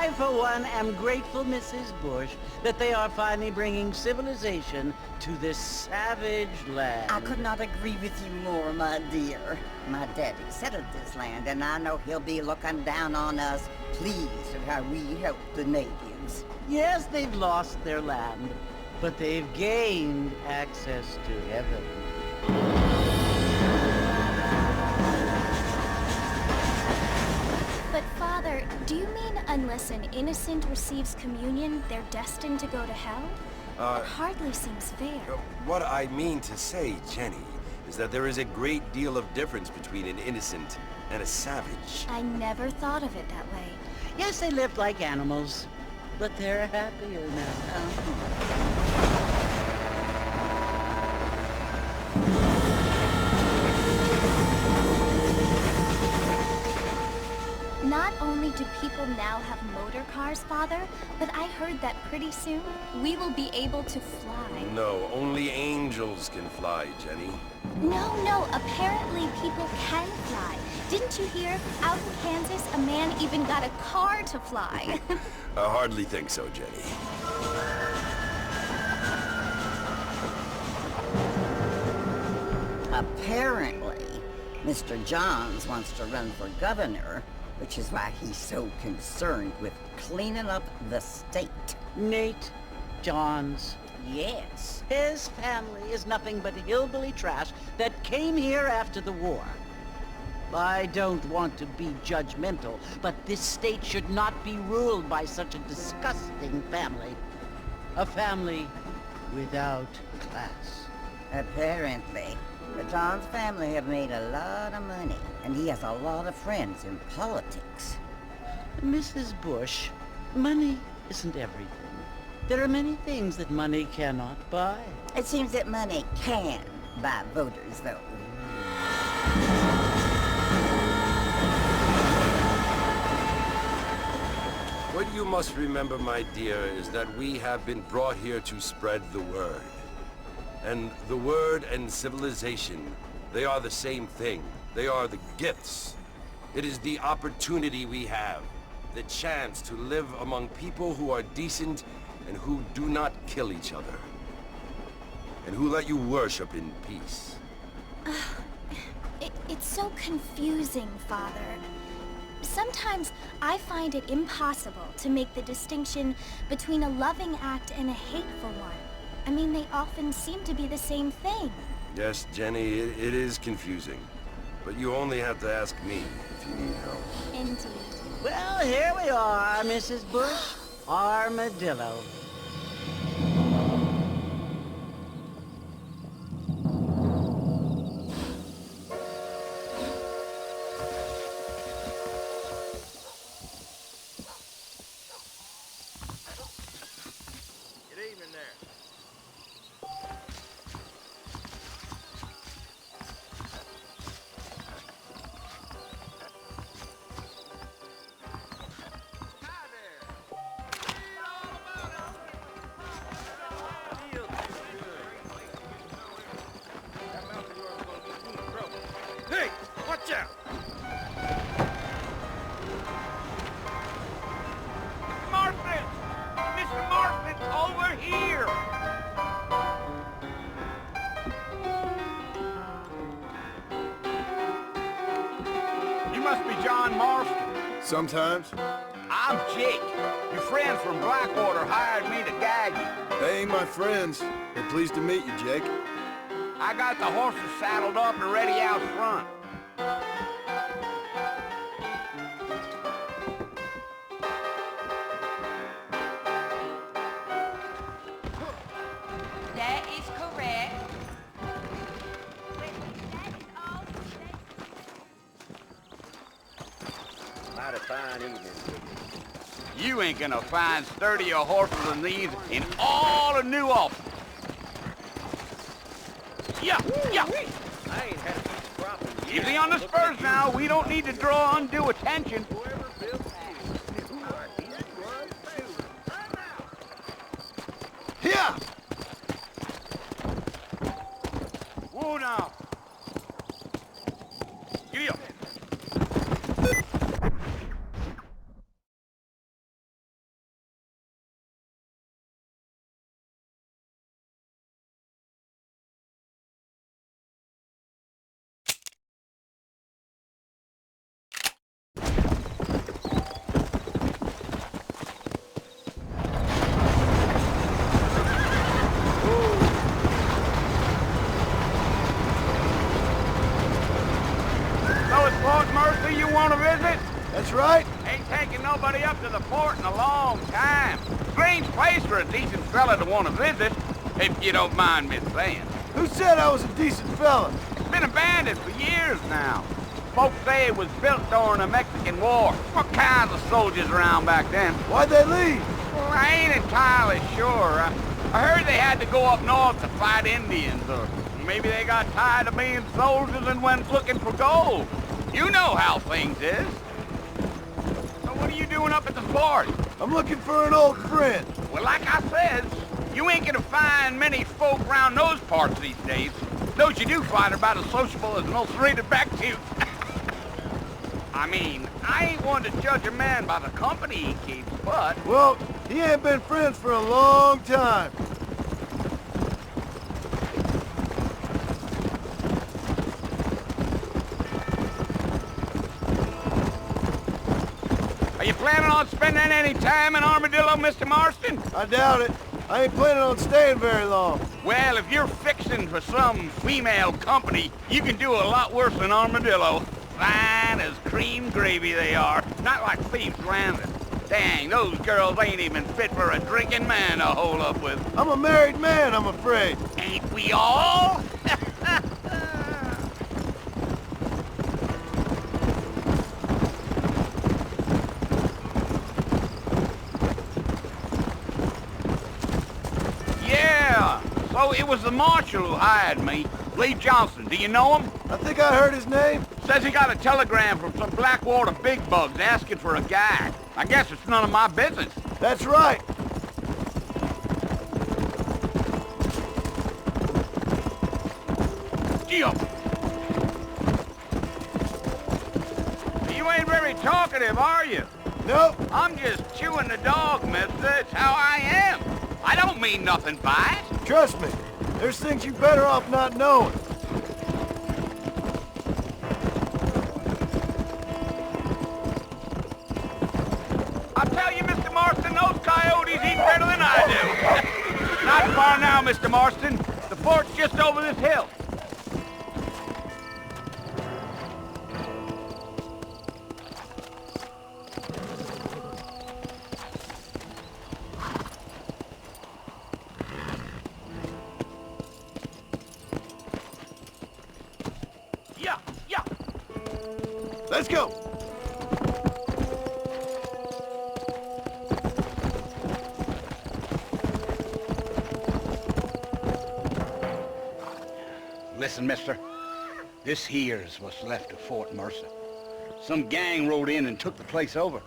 I, for one, am grateful, Mrs. Bush, that they are finally bringing civilization to this savage land. I could not agree with you more, my dear. My daddy settled this land, and I know he'll be looking down on us, pleased at how we help the natives. Yes, they've lost their land, but they've gained access to heaven. But Father, do you mean unless an innocent receives communion, they're destined to go to hell? That hardly seems fair. What I mean to say, Jenny, is that there is a great deal of difference between an innocent and a savage. I never thought of it that way. Yes, they lived like animals, but they're happier now. Not only do people now have motor cars, Father, but I heard that pretty soon we will be able to fly. No, only angels can fly, Jenny. No, apparently people can fly. Didn't you hear? Out in Kansas, a man even got a car to fly. I hardly think so, Jenny. Apparently, Mr. Johns wants to run for governor, which is why he's so concerned with cleaning up the state. Nate Johns. Yes. His family is nothing but hillbilly trash that came here after the war. I don't want to be judgmental, but this state should not be ruled by such a disgusting family. A family without class. Apparently. The Johns family have made a lot of money, and he has a lot of friends in politics. Mrs. Bush, money isn't everything. There are many things that money cannot buy. It seems that money can buy voters, though. What you must remember, my dear, is that we have been brought here to spread the word. And the word and civilization, they are the same thing. They are the gifts. It is the opportunity we have, the chance to live among people who are decent and who do not kill each other. And who let you worship in peace. It's so confusing, Father. Sometimes I find it impossible to make the distinction between a loving act and a hateful one. I mean, they often seem to be the same thing. Yes, Jenny, it is confusing. But you only have to ask me if you need help. Indeed. Well, here we are, Mrs. Bush. Armadillo. Good evening there. Hey, watch out! Martha! Mr. Martha, over here! You must be John Marston. Sometimes. I'm Jake. Your friends from Blackwater hired me to guide you. They ain't my friends. They're pleased to meet you, Jake. I got the horses saddled up and ready out front. That is correct. Mighty fine Indians. You ain't gonna find sturdier horses than these in all of New Albany. Yeah. I ain't had a piece of crop in years. Easy on the spurs now. We don't need to draw undue attention. Whoever built these. Here! Whoa now. Giddy up. want to visit? That's right. Ain't taking nobody up to the port in a long time. Strange place for a decent fella to want to visit, if you don't mind me saying. Who said I was a decent fella? It's been abandoned for years now. Folks say it was built during the Mexican War. What kinds of soldiers around back then? Why'd they leave? Well, I ain't entirely sure. I heard they had to go up north to fight Indians, or maybe they got tired of being soldiers and went looking for gold. You know how things is. So what are you doing up at the fort? I'm looking for an old friend. Well, like I said, you ain't gonna find many folk around those parts these days. Those you do find are about as sociable as an ulcerated back tooth. I mean, I ain't one to judge a man by the company he keeps, but... Well, he ain't been friends for a long time. Are you planning on spending any time in Armadillo, Mr. Marston? I doubt it. I ain't planning on staying very long. Well, if you're fixing for some female company, you can do a lot worse than Armadillo. Fine as cream gravy they are, not like Thieves Landing. Dang, those girls ain't even fit for a drinking man to hole up with. I'm a married man, I'm afraid. Ain't we all? Yeah, so it was the marshal who hired me. Lee Johnson, do you know him? I think I heard his name. Says he got a telegram from some Blackwater big bugs asking for a guide. I guess it's none of my business. That's right. Gee-up. You ain't very talkative, are you? Nope. I'm just chewing the dog, mister. It's how I am. I don't mean nothing by it. Trust me. There's things you're better off not knowing. I'll tell you, Mr. Marston, those coyotes eat better than I do. Not far now, Mr. Marston. The fort's just over this hill. Yeah, yeah. Let's go. Listen, mister. This here's what's left of Fort Mercer. Some gang rode in and took the place over.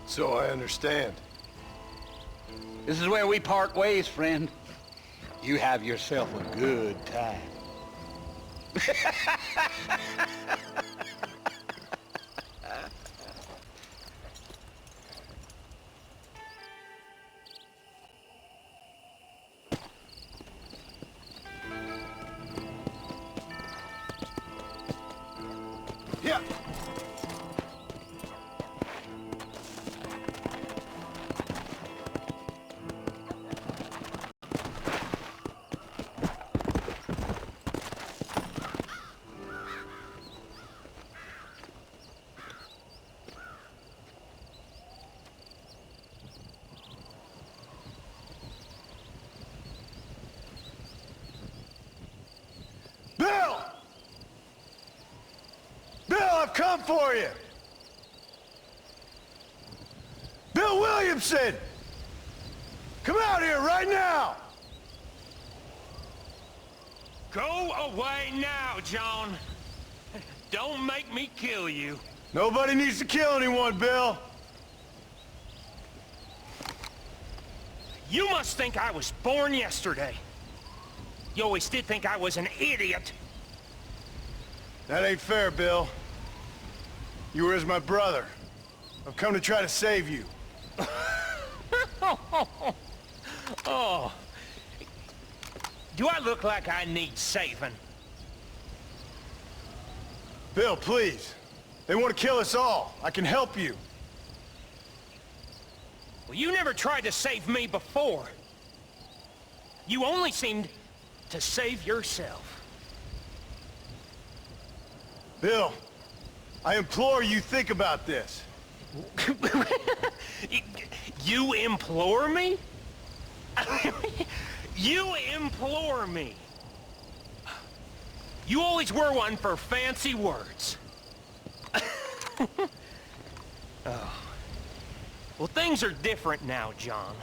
So I understand. This is where we part ways, friend. You have yourself a good time. Yeah. Bill! Bill, I've come for you! Bill Williamson! Come out here right now! Go away now, John. Don't make me kill you. Nobody needs to kill anyone, Bill. You must think I was born yesterday. You always did think I was an idiot. That ain't fair, Bill. You were as my brother. I've come to try to save you. Oh. Do I look like I need saving? Bill, please. They want to kill us all. I can help you. Well, you never tried to save me before. You only seemed to save yourself. Bill, I implore you, think about this. You implore me? You implore me? You always were one for fancy words. Oh. Well, things are different now, John.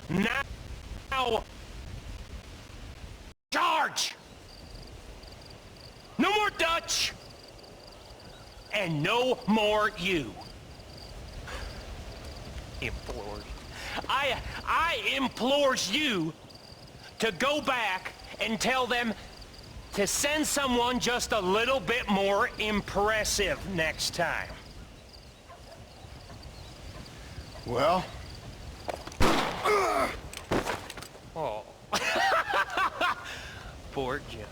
Now... Charge! No more Dutch! And no more you. Implores. I implores you to go back and tell them to send someone just a little bit more impressive next time. Well? Oh. Poor John.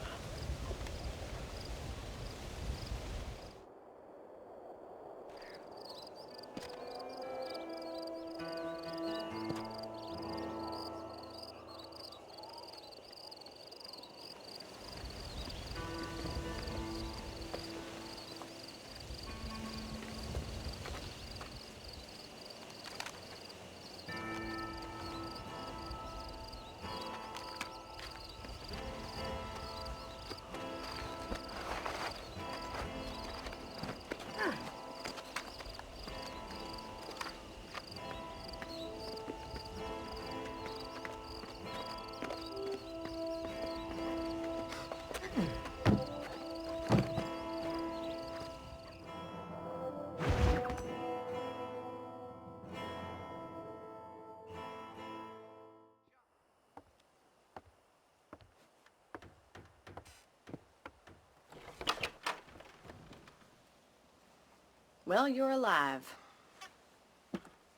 Well, you're alive.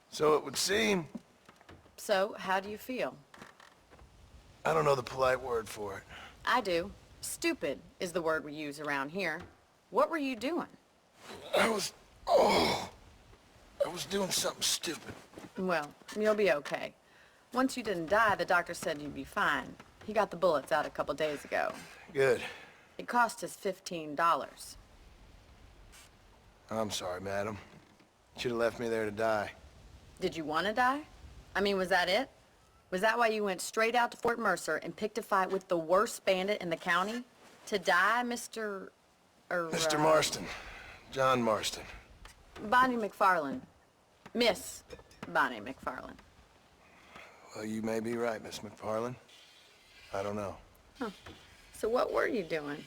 So it would seem. So, how do you feel? I don't know the polite word for it. I do. Stupid is the word we use around here. What were you doing? I was doing something stupid. Well, you'll be okay. Once you didn't die, the doctor said you'd be fine. He got the bullets out a couple days ago. Good. It cost us $15. I'm sorry, madam. Should have left me there to die. Did you want to die? I mean, was that it? Was that why you went straight out to Fort Mercer and picked a fight with the worst bandit in the county? To die, Mr. Mr. Marston. John Marston. Bonnie McFarland. Miss Bonnie McFarland. Well, you may be right, Miss McFarland. I don't know. Huh. So what were you doing?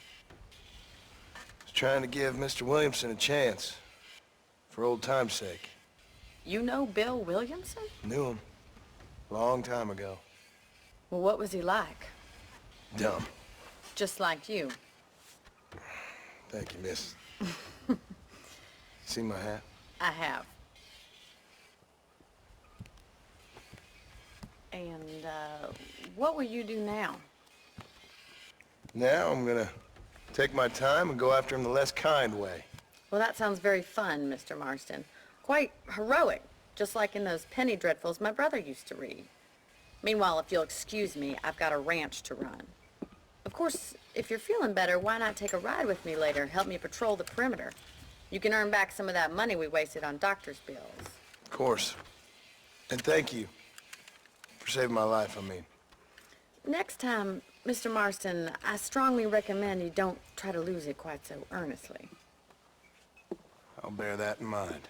I was trying to give Mr. Williamson a chance. For old time's sake. You know Bill Williamson? Knew him. Long time ago. Well, what was he like? Dumb. Just like you. Thank you, miss. See my hat? I have. And, what will you do now? Now I'm gonna take my time and go after him the less kind way. Well, that sounds very fun, Mr. Marston. Quite heroic, just like in those penny dreadfuls my brother used to read. Meanwhile, if you'll excuse me, I've got a ranch to run. Of course, if you're feeling better, why not take a ride with me later? Help me patrol the perimeter. You can earn back some of that money we wasted on doctor's bills. Of course. And thank you. For saving my life, I mean. Next time, Mr. Marston, I strongly recommend you don't try to lose it quite so earnestly. I'll bear that in mind.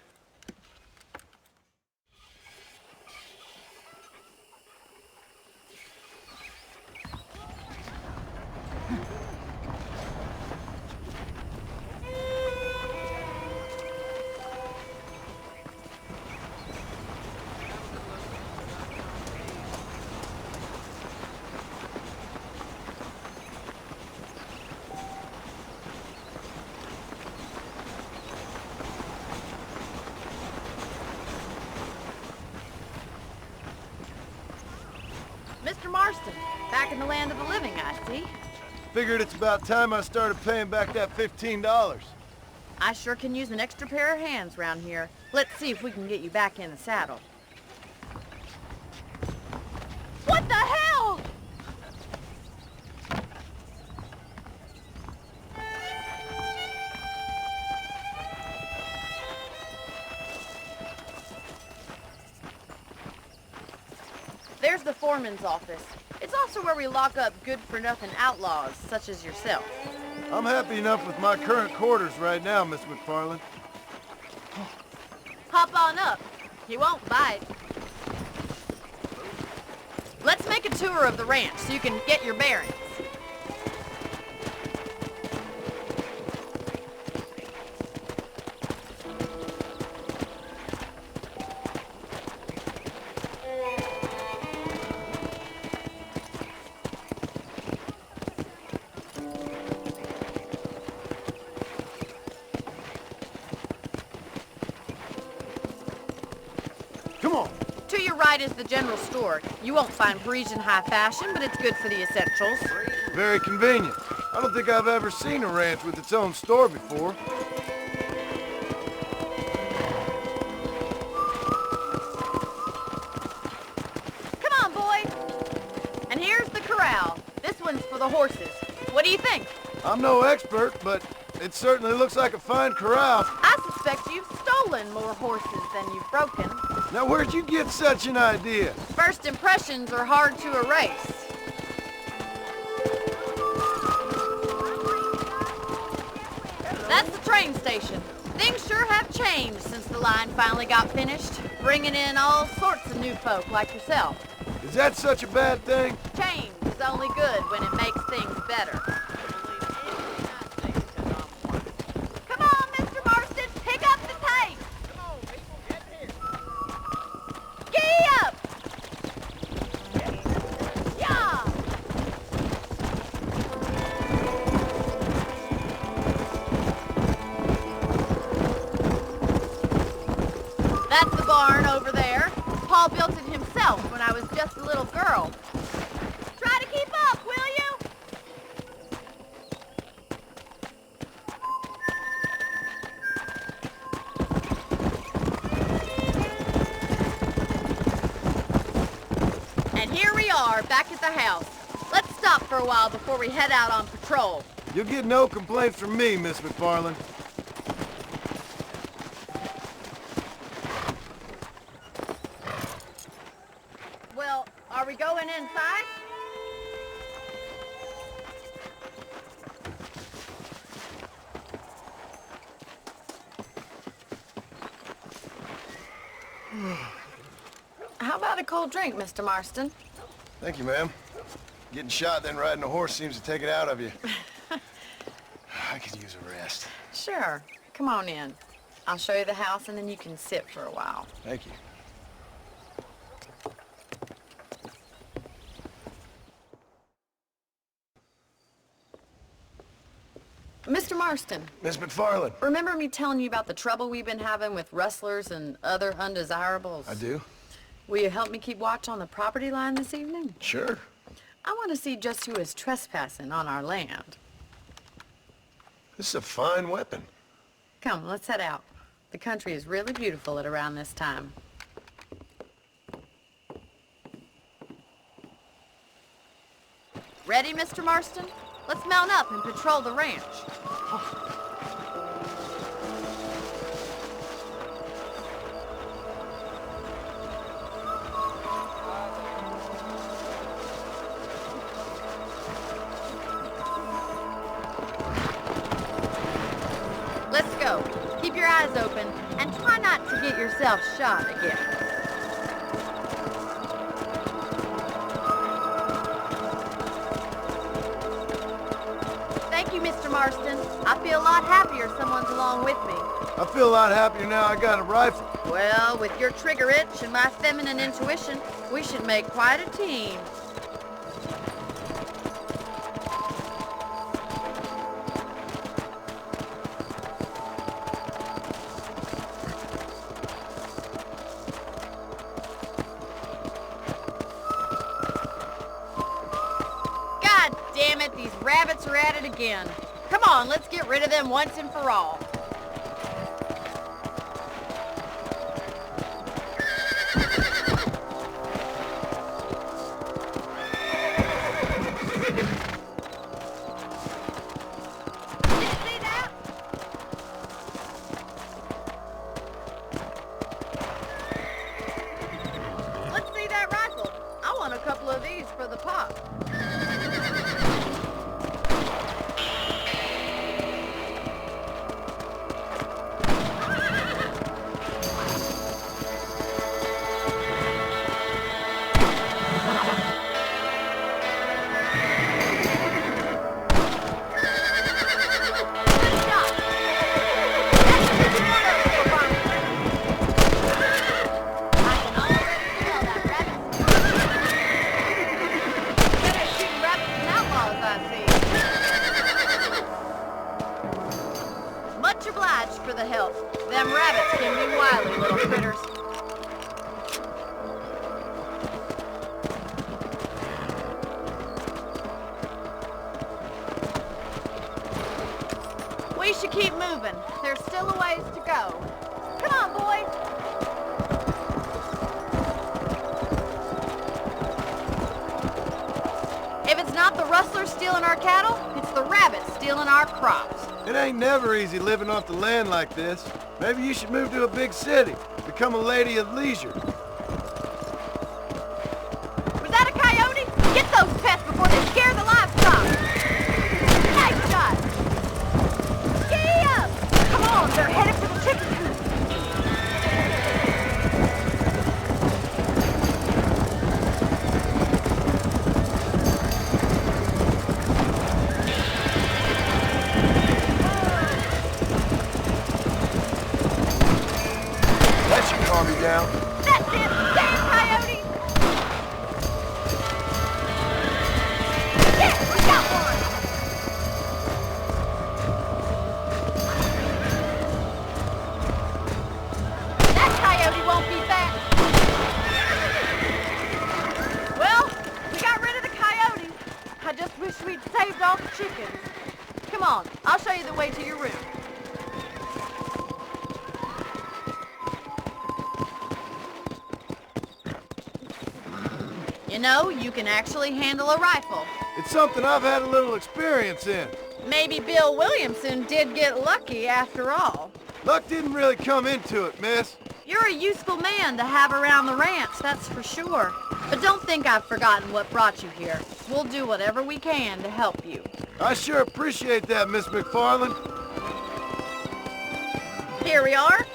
Mr. Marston, back in the land of the living, I see. Figured it's about time I started paying back that $15. I sure can use an extra pair of hands round here. Let's see if we can get you back in the saddle. What the hell? There's the foreman's office. It's also where we lock up good-for-nothing outlaws, such as yourself. I'm happy enough with my current quarters right now, Miss McFarland. Hop on up. He won't bite. Let's make a tour of the ranch so you can get your bearings. Come on. To your right is the general store. You won't find Parisian high fashion, but it's good for the essentials. Very convenient. I don't think I've ever seen a ranch with its own store before. Come on, boy. And here's the corral. This one's for the horses. What do you think? I'm no expert, but it certainly looks like a fine corral. I suspect you've stolen more horses than you've broken. Now, where'd you get such an idea? First impressions are hard to erase. That's the train station. Things sure have changed since the line finally got finished, bringing in all sorts of new folk like yourself. Is that such a bad thing? Change is only good when it makes things better. Come on, Mr. Marston, pick up the pace! Gee up! Yeah! That's the barn over there. Paul built it himself when I was just a little girl. Try to keep up, will you? And here we are, back at the house. Let's stop for a while before we head out on patrol. You'll get no complaints from me, Miss McFarland. Well, are we going inside? How about a cold drink, Mr. Marston? Thank you, ma'am. Getting shot then riding a horse seems to take it out of you. I could use a rest. Sure. Come on in. I'll show you the house and then you can sit for a while. Thank you. Mr. Marston, Miss McFarland. remember me telling you about the trouble we've been having with rustlers and other undesirables? I do? Will you help me keep watch on the property line this evening? Sure. I want to see just who is trespassing on our land. This is a fine weapon. Come, let's head out. The country is really beautiful at around this time. Ready, Mr. Marston? Let's mount up and patrol the ranch. Let's go. Keep your eyes open and try not to get yourself shot again. Thank you, Mr. Marston. I feel a lot happier someone's along with me. I feel a lot happier now I got a rifle. Well, with your trigger itch and my feminine intuition, we should make quite a team. God damn it, these rabbits are at it again. Come on, let's get rid of them once and for all. See that? Let's see that rifle. I obliged for the help. Them rabbits can be wily little critters. We should keep moving. There's still a ways to go. Come on, boys. If it's not the rustlers stealing our cattle, it's the rabbits stealing our crops. It ain't never easy living off the land like this. Maybe you should move to a big city. Become a lady of leisure. Was that a coyote? Get those pests before they scare the livestock. Nice shot. Giddy up. Come on, they're headed for the chicken coop. That should calm you down. That's it. Damn coyote. Yeah, we got one. That coyote won't be back. Well, we got rid of the coyote. I just wish we'd saved all the chickens. Come on, I'll show you the way to your room. You know, you can actually handle a rifle. It's something I've had a little experience in. Maybe Bill Williamson did get lucky after all. Luck didn't really come into it, miss. You're a useful man to have around the ranch, that's for sure. But don't think I've forgotten what brought you here. We'll do whatever we can to help you. I sure appreciate that, Miss McFarland. Here we are.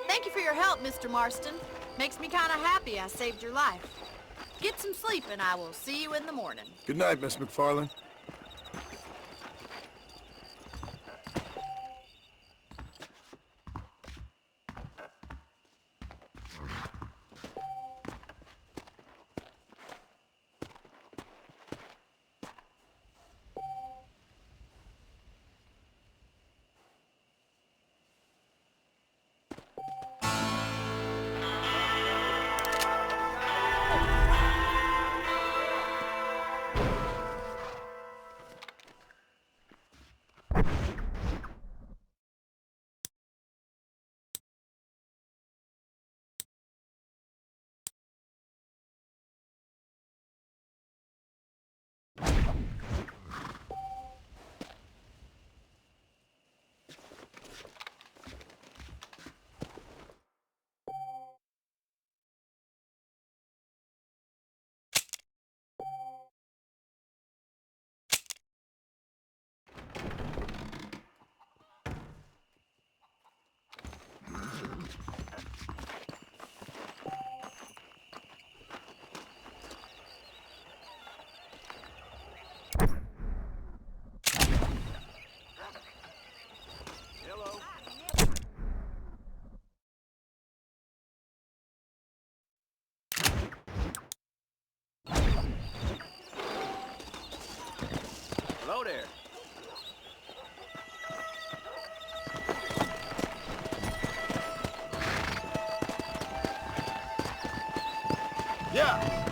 Thank you for your help, Mr. Marston. Makes me kind of happy I saved your life. Get some sleep and I will see you in the morning. Good night, Miss McFarland. Hello there. Yeah.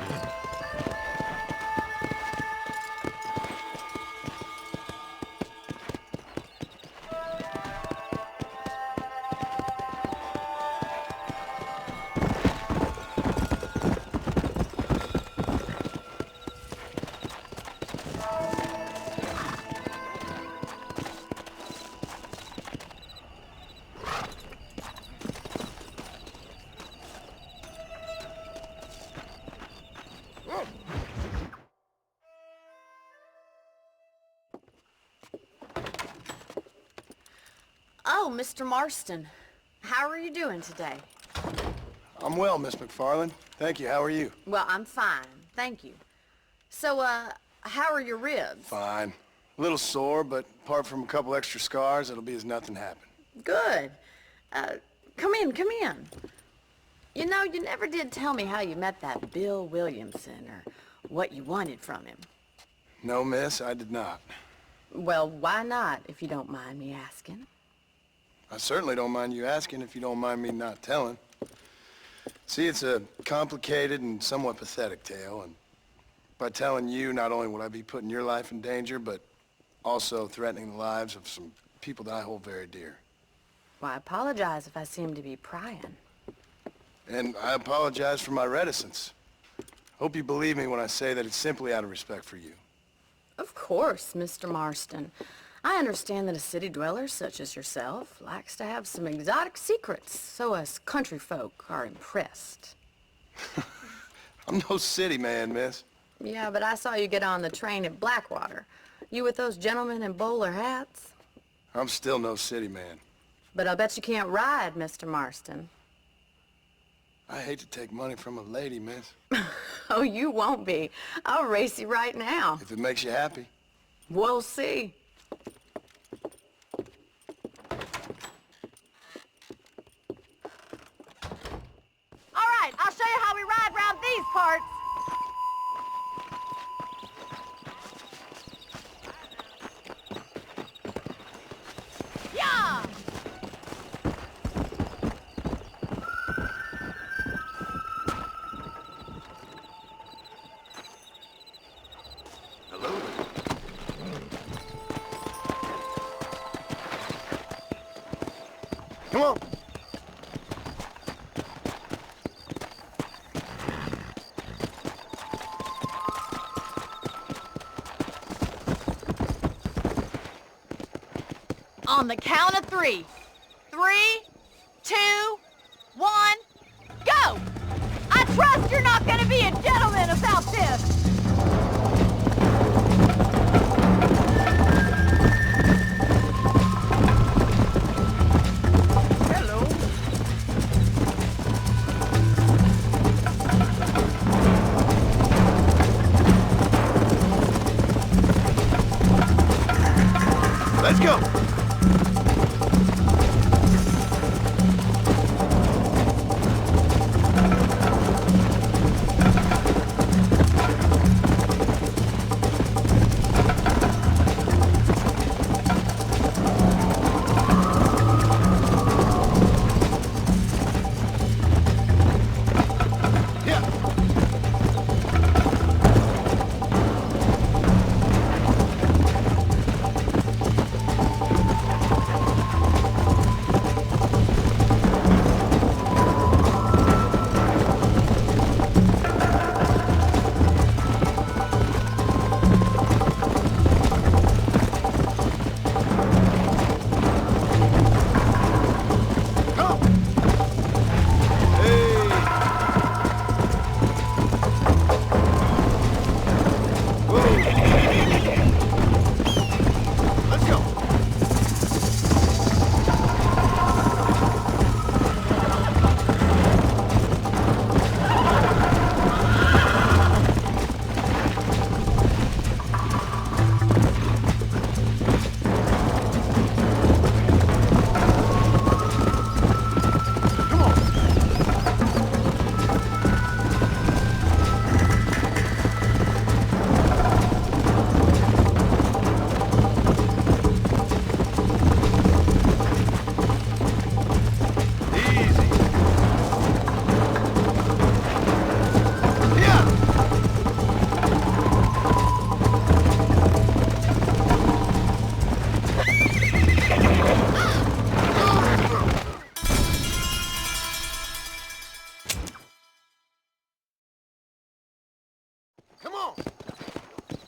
Oh, Mr. Marston. How are you doing today? I'm well, Miss McFarland. Thank you. How are you? Well, I'm fine. Thank you. So, how are your ribs? Fine. A little sore, but apart from a couple extra scars, it'll be as nothing happened. Good. Come in, come in. You know, you never did tell me how you met that Bill Williamson or what you wanted from him. No, miss, I did not. Well, why not, if you don't mind me asking? I certainly don't mind you asking if you don't mind me not telling. See, it's a complicated and somewhat pathetic tale, and by telling you, not only would I be putting your life in danger, but also threatening the lives of some people that I hold very dear. Well, I apologize if I seem to be prying. And I apologize for my reticence. Hope you believe me when I say that it's simply out of respect for you. Of course, Mr. Marston. I understand that a city dweller such as yourself likes to have some exotic secrets, so us country folk are impressed. I'm no city man, miss. Yeah, but I saw you get on the train at Blackwater. You with those gentlemen in bowler hats? I'm still no city man. But I'll bet you can't ride, Mr. Marston. I hate to take money from a lady, miss. Oh, you won't be. I'll race you right now. If it makes you happy. We'll see. All right, I'll show you how we ride round these parts. Yeah! Hello. Come on. On the count of 3. 3, 2, 1, go! I trust you're not gonna be a gentleman about this. Hello. Let's go.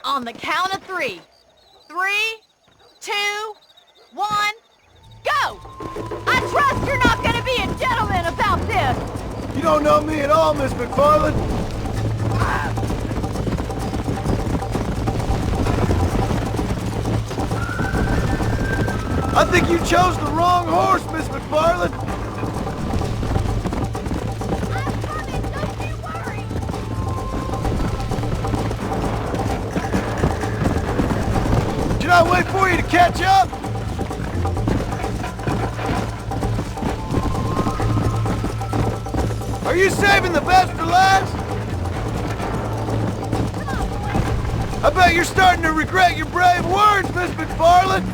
On the count of 3. 3, 2, 1, go! I trust you're not gonna be a gentleman about this. You don't know me at all, Miss McFarland. I think you chose the wrong horse, Miss McFarland. I'm coming, don't you worry. Did I wait for you to catch up? Are Are you saving the best for last? I bet you're starting to regret your brave words, Miss McFarland.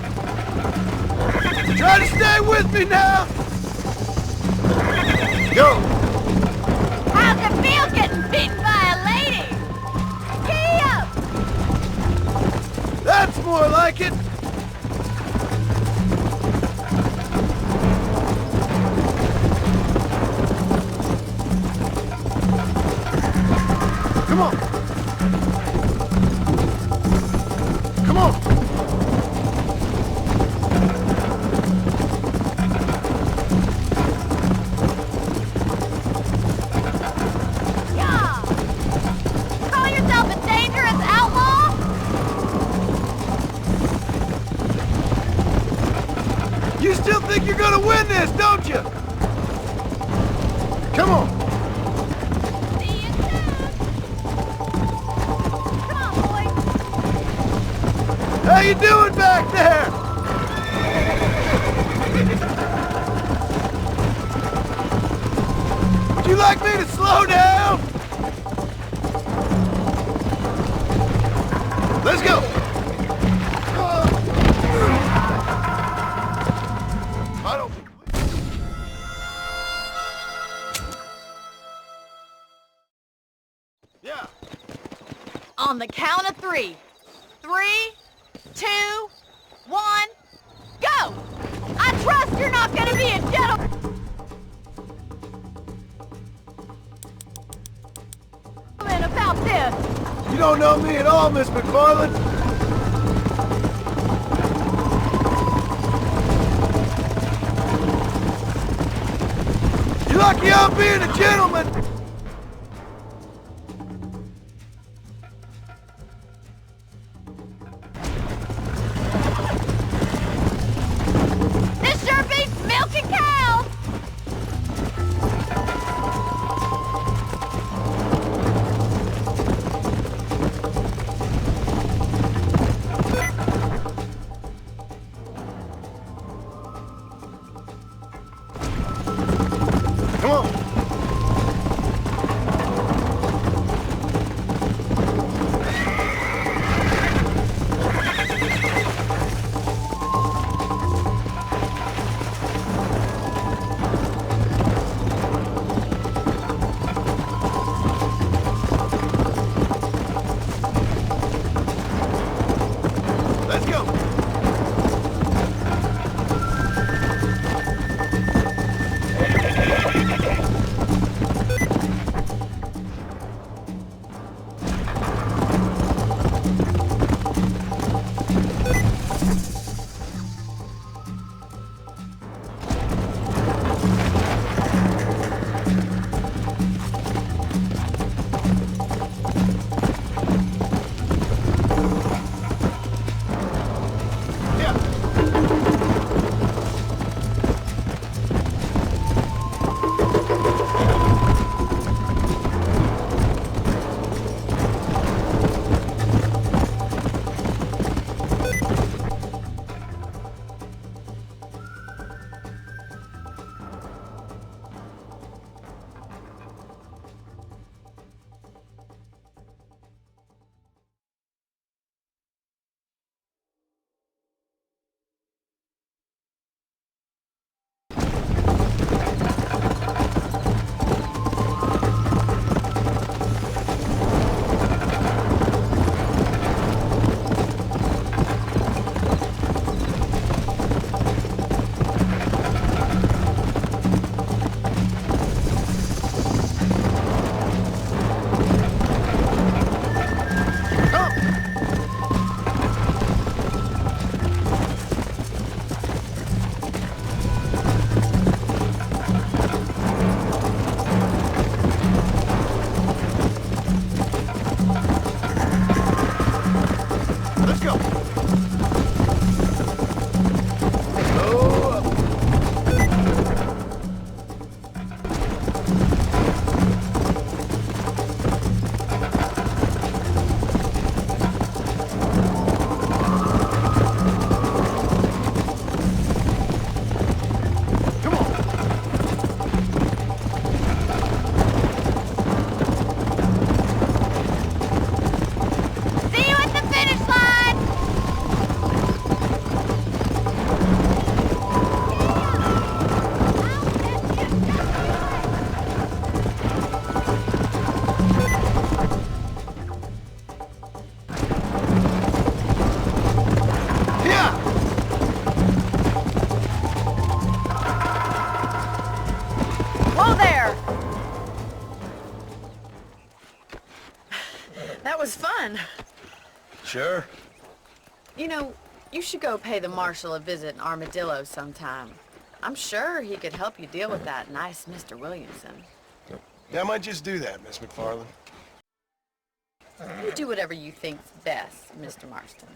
Try to stay with me now. Go. How's it feel getting beaten by a lady? Giddy up! That's more like it. Come on. Come on. Yeah! Call yourself a dangerous outlaw? You still think you're gonna win this, don't you? Come on. See you soon! Come on, boy! How you doing back there? Would you like me to slow down? Let's go. I don't think... Yeah. On the count of 3. 3, 2, 1, go! I trust you're not gonna be a gentleman about this! You don't know me at all, Miss McFarland. You're lucky I'm being a gentleman. This sure beats milking cows! Come on. Let's go. Yeah. Let's go. Oh. Come on. That was fun. Sure. You know, you should go pay the Marshal a visit in Armadillo sometime. I'm sure he could help you deal with that nice Mr. Williamson. Yeah, I might just do that, Miss McFarland. You do whatever you think's best, Mr. Marston.